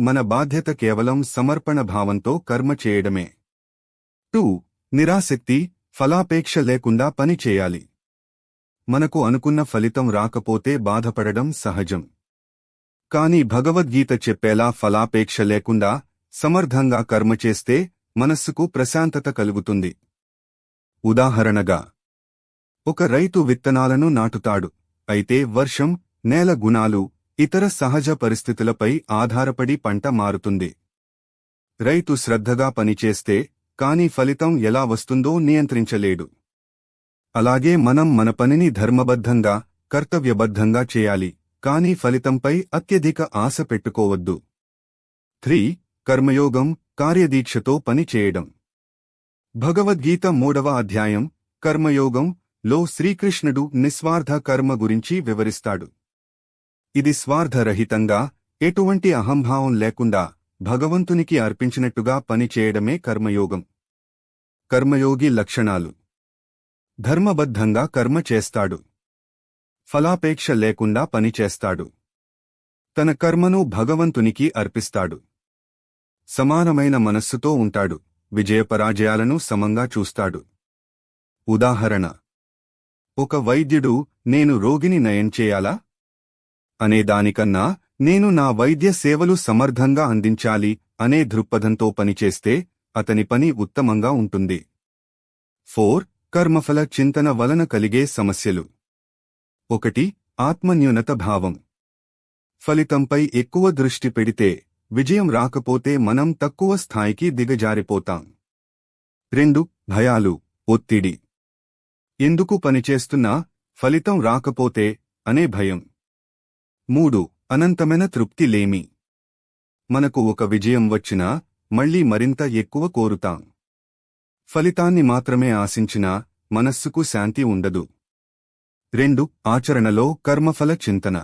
మన బాధ్యత కేవలం సమర్పణ భావంతో కర్మ చేయడమే. 2. నిరాసక్తి, ఫలాపేక్ష లేకుండా పని చేయాలి. మనకు అనుకున్న ఫలితం రాకపోతే బాధపడడం సహజం. కాని భగవద్గీత చెప్పేలా ఫలాపేక్ష లేకుండా సమర్థంగా కర్మ చేస్తే మనస్సుకు ప్రశాంతత కలుగుతుంది. ఉదాహరణగా, ఒక రైతు విత్తనాలను నాటుతాడు. అయితే వర్షం, నేల గుణాలు, ఇతర సహజ పరిస్థితులపై ఆధారపడి పంట మారుతుంది. రైతు శ్రద్ధగా పనిచేస్తే కాని ఫలితం ఎలా వస్తుందో నియంత్రించలేడు. అలాగే మనం మన పనిని ధర్మబద్ధంగా, కర్తవ్యబద్ధంగా చేయాలి, కాని ఫలితంపై అత్యధిక ఆశ పెట్టుకోవద్దు. 3. కర్మయోగం, కార్యదీక్షతో పని చేయడం. భగవద్గీత 3వ అధ్యాయం, కర్మయోగం లో శ్రీకృష్ణుడు నిస్వార్థ కర్మ గురించి వివరిస్తాడు. ఇది స్వార్థరహితంగా, ఎటువంటి అహంభావం లేకుండా భగవంతునికి అర్పించినట్టుగా పనిచేయడమే కర్మయోగం. కర్మయోగి లక్షణాలు: ధర్మబద్ధంగా కర్మ చేస్తాడు. ఫలాపేక్ష లేకుండా పనిచేస్తాడు. తన కర్మను భగవంతునికి అర్పిస్తాడు. సమానమైన మనస్సుతో ఉంటాడు. విజయపరాజయాలను సమంగా చూస్తాడు. ఉదాహరణ: ఒక వైద్యుడు నేను రోగిని నయం చేయాలా అనేదానికన్నా నేను నా వైద్య సేవలు సమర్థంగా అందించాలి అనే దృక్పథంతో పనిచేస్తే అతని పని ఉత్తమంగా ఉంటుంది. 4. కర్మఫల చింతన వలన కలిగే సమస్యలు. 1. ఆత్మన్యూనత భావం. ఫలితంపై ఎక్కువ దృష్టి పెడితే విజయం రాకపోతే మనం తక్కువ స్థాయికి దిగజారిపోతాం. 2. భయాలు, ఒత్తిడి. ఎందుకు పనిచేస్తున్నా ఫలితం రాకపోతే అనే భయం. 3. అనంతమైన తృప్తి లేమి. మనకు ఒక విజయం వచ్చినా మళ్లీ మరింత ఎక్కువ కోరుతాం. ఫలితాన్ని మాత్రమే ఆశించినా మనస్సుకు శాంతి ఉండదు. 2. ఆచరణలో కర్మఫల చింతన.